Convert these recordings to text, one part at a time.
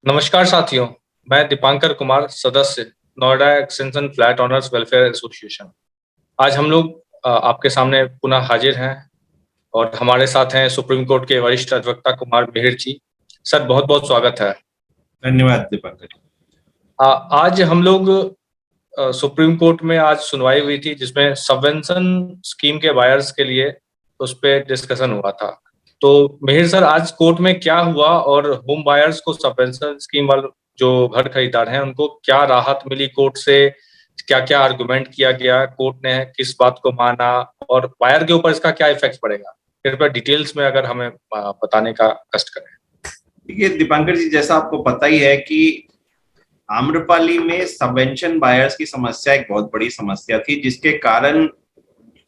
नमस्कार साथियों। मैं दीपांकर कुमार, सदस्य Noida extension flat owners welfare association. आज हम लोग आपके सामने पुनः हाजिर हैं और हमारे साथ हैं सुप्रीम कोर्ट के वरिष्ठ अधिवक्ता कुमार मिहिर जी। सर, बहुत बहुत स्वागत है। धन्यवाद दीपांकर। आज हम लोग सुप्रीम कोर्ट में आज सुनवाई हुई थी जिसमें सबवेंशन स्कीम के बायर्स के लिए उस पर डिस्कशन हुआ था। तो मिहिर सर, आज कोर्ट में क्या हुआ और होम बायर्स को सबवेंशन स्कीम वाले जो घर खरीदार हैं उनको क्या राहत मिली कोर्ट से? क्या क्या आर्गुमेंट किया गया, कोर्ट ने किस बात को माना और बायर के ऊपर इसका क्या इफेक्ट पड़ेगा? कृपया डिटेल्स में अगर हमें बताने का कष्ट करें। देखिए दीपांकर जी, जैसा आपको पता ही है कि आम्रपाली में सबवेंशन बायर्स की समस्या एक बहुत बड़ी समस्या थी, जिसके कारण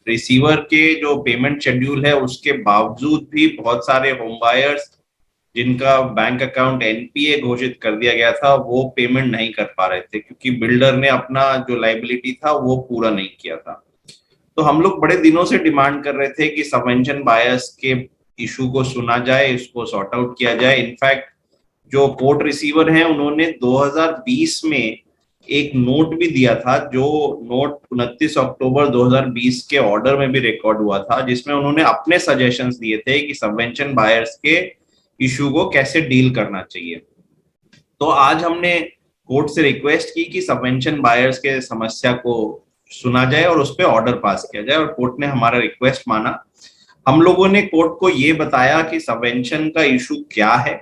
रिसीवर के जो पेमेंट शेड्यूल है उसके बावजूद भी बहुत सारे होम बायर्स जिनका बैंक अकाउंट एनपीए घोषित कर दिया गया था वो पेमेंट नहीं कर पा रहे थे, क्योंकि बिल्डर ने अपना जो लाइबिलिटी था वो पूरा नहीं किया था। तो हम लोग बड़े दिनों से डिमांड कर रहे थे कि सबवेंशन बायर्स के इशू को सुना जाए, इसको सॉर्ट आउट किया जाए। इनफैक्ट जो कोर्ट रिसीवर हैं उन्होंने 2020 में एक नोट भी दिया था, जो नोट 29 अक्टूबर 2020 के ऑर्डर में भी रिकॉर्ड हुआ था, जिसमें उन्होंने अपने सजेशंस दिए थे कि सबवेंशन बायर्स के इशू को कैसे डील करना चाहिए। तो आज हमने कोर्ट से रिक्वेस्ट की कि सबवेंशन बायर्स के समस्या को सुना जाए और उस पर ऑर्डर पास किया जाए, और कोर्ट ने हमारा रिक्वेस्ट माना। हम लोगों ने कोर्ट को ये बताया कि सबवेंशन का इशू क्या है,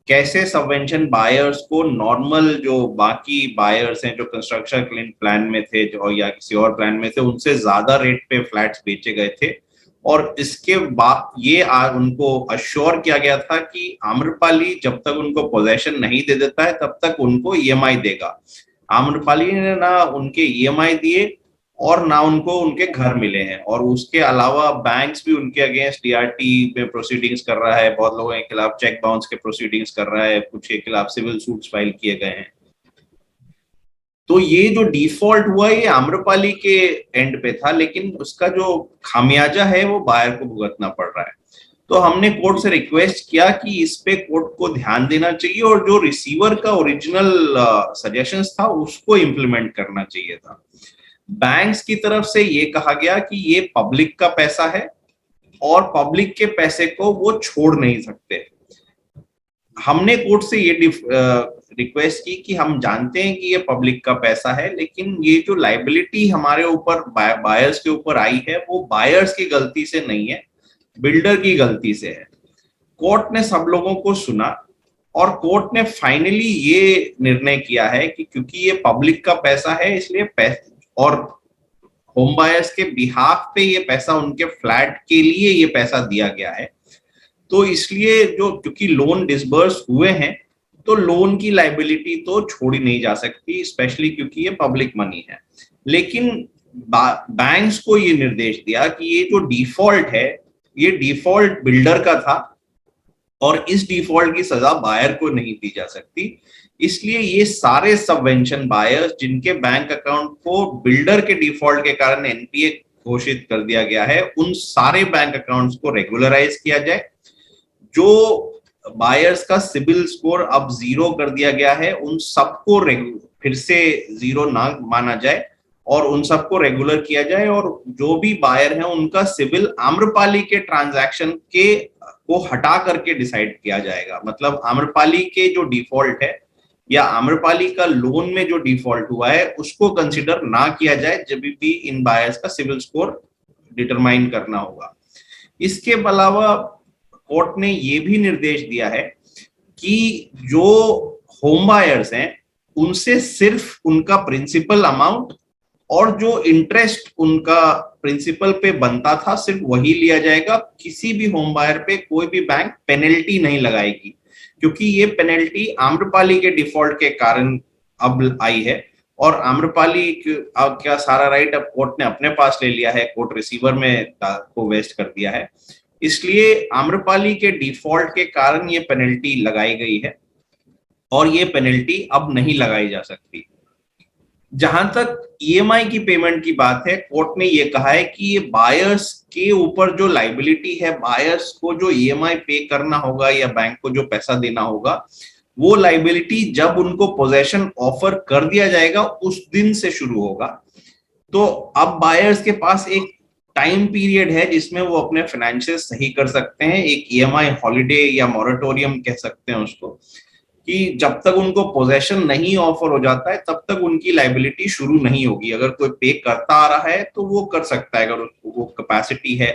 कैसे सबवेंशन बायर्स को नॉर्मल जो बाकी बायर्स हैं जो कंस्ट्रक्शन प्लान में थे जो या किसी और प्लान में थे उनसे ज्यादा रेट पे फ्लैट्स बेचे गए थे, और इसके बाद ये उनको अश्योर किया गया था कि आम्रपाली जब तक उनको पोजेशन नहीं दे देता है तब तक उनको ईएमआई देगा। आम्रपाली ने ना उनके ईएमआई दिए और ना उनको उनके घर मिले हैं, और उसके अलावा बैंक्स भी उनके अगेंस्ट डीआरटी में प्रोसीडिंग्स कर रहा है, बहुत लोगों के खिलाफ चेक बाउंस के प्रोसीडिंग्स कर रहा है, कुछ के खिलाफ सिविल सूट्स फाइल किए गए हैं। तो ये जो डिफॉल्ट हुआ ये आम्रपाली के एंड पे था, लेकिन उसका जो खामियाजा है वो बायर को भुगतना पड़ रहा है। तो हमने कोर्ट से रिक्वेस्ट किया कि इस पे कोर्ट को ध्यान देना चाहिए और जो रिसीवर का ओरिजिनल सजेशंस था उसको इम्प्लीमेंट करना चाहिए था। बैंक्स की तरफ से ये कहा गया कि ये पब्लिक का पैसा है और पब्लिक के पैसे को वो छोड़ नहीं सकते। हमने कोर्ट से ये रिक्वेस्ट की कि हम जानते हैं कि ये पब्लिक का पैसा है, लेकिन ये जो लाइबिलिटी हमारे ऊपर बायर्स के ऊपर आई है वो बायर्स की गलती से नहीं है, बिल्डर की गलती से है। कोर्ट ने सब लोगों को सुना और कोर्ट ने फाइनली ये निर्णय किया है कि क्योंकि ये पब्लिक का पैसा है इसलिए और होम बायर्स के बिहाफ पे ये पैसा उनके फ्लैट के लिए ये पैसा दिया गया है, तो इसलिए जो क्योंकि लोन डिसबर्स हुए हैं तो लोन की लाइबिलिटी तो छोड़ी नहीं जा सकती, स्पेशली क्योंकि ये पब्लिक मनी है। लेकिन बैंक्स को ये निर्देश दिया कि ये जो डिफॉल्ट है ये डिफॉल्ट बिल्डर का था और इस डिफॉल्ट की सजा बायर को नहीं दी जा सकती। इसलिए ये सारे सबवेंशन बायर्स जिनके बैंक अकाउंट को बिल्डर के डिफॉल्ट के कारण एनपीए घोषित कर दिया गया है, उन सारे बैंक अकाउंट्स को रेगुलराइज किया जाए। जो बायर्स का सिबिल स्कोर अब 0 कर दिया गया है उन सबको फिर से 0 ना माना जाए और उन सबको रेगुलर किया जाए, और जो भी बायर है उनका सिबिल आम्रपाली के ट्रांजैक्शन के को हटा करके डिसाइड किया जाएगा। मतलब आम्रपाली के जो डिफॉल्ट है या आम्रपाली का लोन में जो डिफॉल्ट हुआ है उसको कंसिडर ना किया जाए जब भी इन बायर्स का सिविल स्कोर डिटरमाइन करना होगा। इसके अलावा कोर्ट ने ये भी निर्देश दिया है कि जो होम बायर्स हैं उनसे सिर्फ उनका प्रिंसिपल अमाउंट और जो इंटरेस्ट उनका प्रिंसिपल पे बनता था सिर्फ वही लिया जाएगा। किसी भी होम बायर पे कोई भी बैंक पेनल्टी नहीं लगाएगी, क्योंकि ये पेनल्टी आम्रपाली के डिफॉल्ट के कारण अब आई है और आम्रपाली क्या सारा राइट अब कोर्ट ने अपने पास ले लिया है, कोर्ट रिसीवर में को वेस्ट कर दिया है। इसलिए आम्रपाली के डिफॉल्ट के कारण ये पेनल्टी लगाई गई है और ये पेनल्टी अब नहीं लगाई जा सकती। जहां तक ईएमआई की पेमेंट की बात है, कोर्ट ने ये कहा है कि ये बायर्स के ऊपर जो लाइबिलिटी है, बायर्स को जो ईएमआई पे करना होगा या बैंक को जो पैसा देना होगा, वो लाइबिलिटी जब उनको पोजेशन ऑफर कर दिया जाएगा उस दिन से शुरू होगा। तो अब बायर्स के पास एक टाइम पीरियड है जिसमें वो अपने फाइनेंशियल सही कर सकते हैं, एक ईएमआई हॉलिडे या मॉरेटोरियम कह सकते हैं उसको, कि जब तक उनको पोजेशन नहीं ऑफर हो जाता है तब तक उनकी लाइबिलिटी शुरू नहीं होगी। अगर कोई पे करता आ रहा है तो वो कर सकता है अगर वो कैपेसिटी है।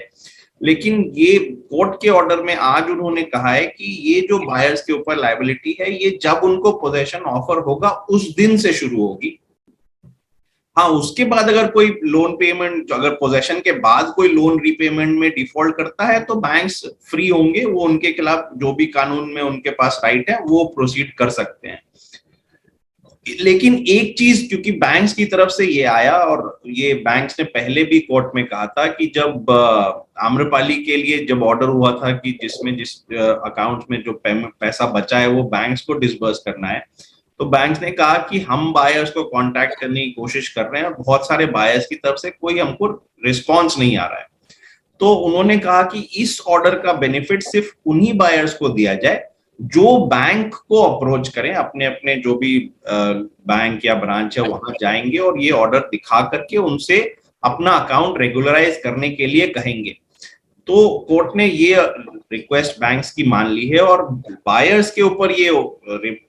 लेकिन ये कोर्ट के ऑर्डर में आज उन्होंने कहा है कि ये जो बायर्स के ऊपर लाइबिलिटी है ये जब उनको पोजेशन ऑफर होगा उस दिन से शुरू होगी। हाँ, उसके बाद अगर कोई लोन पेमेंट, अगर पोजेशन के बाद कोई लोन रीपेमेंट में डिफॉल्ट करता है तो बैंक्स फ्री होंगे, वो उनके खिलाफ जो भी कानून में उनके पास राइट है वो प्रोसीड कर सकते हैं। लेकिन एक चीज, क्योंकि बैंक्स की तरफ से ये आया और ये बैंक्स ने पहले भी कोर्ट में कहा था कि जब आम्रपाली के लिए जब ऑर्डर हुआ था कि जिस अकाउंट में जो पैसा बचा है वो बैंक्स को डिसबर्स करना है, तो बैंक्स ने कहा कि हम बायर्स को कांटेक्ट करने की कोशिश कर रहे हैं और बहुत सारे बायर्स की तरफ से कोई हमको रिस्पॉन्स नहीं आ रहा है। तो उन्होंने कहा कि इस ऑर्डर का बेनिफिट सिर्फ उन्हीं बायर्स को दिया जाए जो बैंक को अप्रोच करें, अपने अपने जो भी बैंक या ब्रांच है वहां जाएंगे और ये ऑर्डर दिखा करके उनसे अपना अकाउंट रेगुलराइज करने के लिए कहेंगे। तो कोर्ट ने ये रिक्वेस्ट बैंक्स की मान ली है और बायर्स के ऊपर ये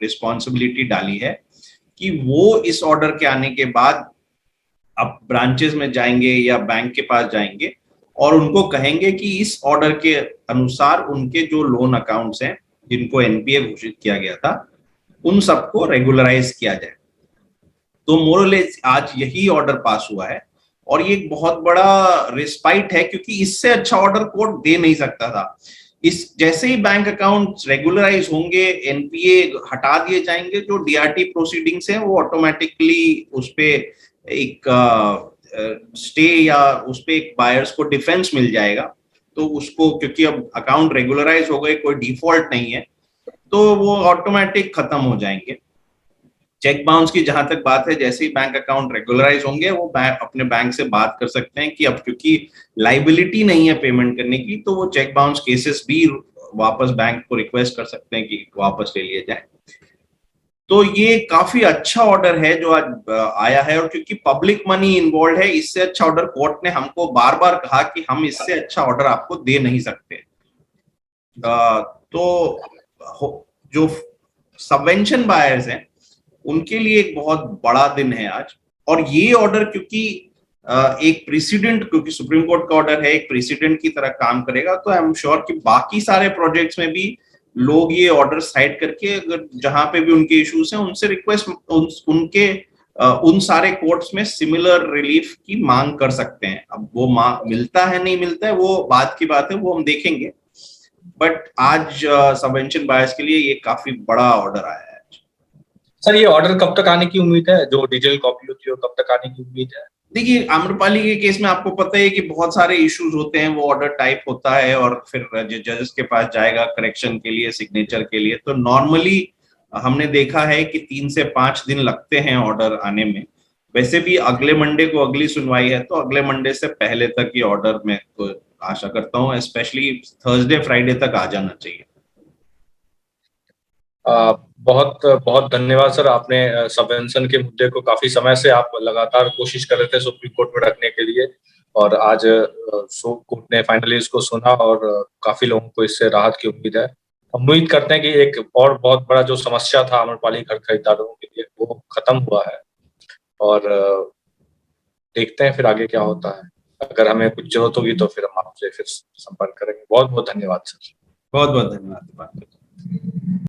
रिस्पॉन्सिबिलिटी डाली है कि वो इस ऑर्डर के आने के बाद अब ब्रांचेस में जाएंगे या बैंक के पास जाएंगे और उनको कहेंगे कि इस ऑर्डर के अनुसार उनके जो लोन अकाउंट्स हैं जिनको एनपीए घोषित किया गया था उन सबको रेगुलराइज किया जाए। तो मोरलेस आज यही ऑर्डर पास हुआ है और ये एक बहुत बड़ा रिस्पाइट है, क्योंकि इससे अच्छा ऑर्डर कोर्ट दे नहीं सकता था। इस जैसे ही बैंक अकाउंट रेगुलराइज होंगे, एनपीए हटा दिए जाएंगे, जो डीआरटी प्रोसीडिंग्स हैं वो ऑटोमेटिकली उसपे एक स्टे या उसपे एक बायर्स को डिफेंस मिल जाएगा। तो उसको, क्योंकि अब अकाउंट रेगुलराइज हो गए, कोई डिफॉल्ट नहीं है, तो वो ऑटोमेटिक खत्म हो जाएंगे। चेक बाउंस की जहां तक बात है, जैसे ही बैंक अकाउंट रेगुलराइज होंगे वो बैंक अपने बैंक से बात कर सकते हैं कि अब क्योंकि लाइबिलिटी नहीं है पेमेंट करने की, तो वो चेक बाउंस केसेस भी वापस बैंक को रिक्वेस्ट कर सकते हैं कि वापस ले लिए जाए। तो ये काफी अच्छा ऑर्डर है जो आज आया है, और क्योंकि पब्लिक मनी इन्वॉल्व है, इससे अच्छा ऑर्डर कोर्ट ने हमको बार बार कहा कि हम इससे अच्छा ऑर्डर आपको दे नहीं सकते। तो जो सबवेंशन बायर्स हैं उनके लिए एक बहुत बड़ा दिन है आज। और ये ऑर्डर क्योंकि एक प्रेसिडेंट, क्योंकि सुप्रीम कोर्ट का ऑर्डर है, एक प्रेसिडेंट की तरह काम करेगा, तो आई एम श्योर कि बाकी सारे प्रोजेक्ट्स में भी लोग ये ऑर्डर साइड करके अगर जहां पे भी उनके इश्यूज हैं उनसे रिक्वेस्ट उनके उन सारे कोर्ट्स में सिमिलर रिलीफ की मांग कर सकते हैं। अब वो मिलता है नहीं मिलता है वो बात की बात है, वो हम देखेंगे। बट आज सबवेंशन बायर्स के लिए ये काफी बड़ा ऑर्डर आया है। सर, ये ऑर्डर कब तक आने की उम्मीद है? जो डिजिटल कॉपी होती है कब तक आने की उम्मीद है? देखिए, आम्रपाली के केस में आपको पता है कि बहुत सारे इश्यूज होते हैं, वो ऑर्डर टाइप होता है और फिर जजेस के पास जाएगा करेक्शन के लिए, सिग्नेचर के लिए। तो नॉर्मली हमने देखा है कि 3 से 5 दिन लगते हैं ऑर्डर आने में। वैसे भी अगले मंडे को अगली सुनवाई है, तो अगले मंडे से पहले तक ये ऑर्डर मैं तो आशा करता हूँ, स्पेशली थर्सडे फ्राइडे तक आ जाना चाहिए। बहुत बहुत धन्यवाद सर। आपने सबवेंशन के मुद्दे को काफी समय से आप लगातार कोशिश कर रहे थे सुप्रीम कोर्ट में रखने के लिए, और आज कोर्ट ने फाइनली इसको सुना और काफी लोगों को इससे राहत की उम्मीद है। हम उम्मीद करते हैं कि एक और बहुत बड़ा जो समस्या था आम्रपाली घर खरीदारों के लिए वो खत्म हुआ है, और देखते हैं फिर आगे क्या होता है। अगर हमें कुछ जरूरत होगी तो फिर हम आपसे फिर संपर्क करेंगे। बहुत बहुत धन्यवाद सर। बहुत बहुत धन्यवाद।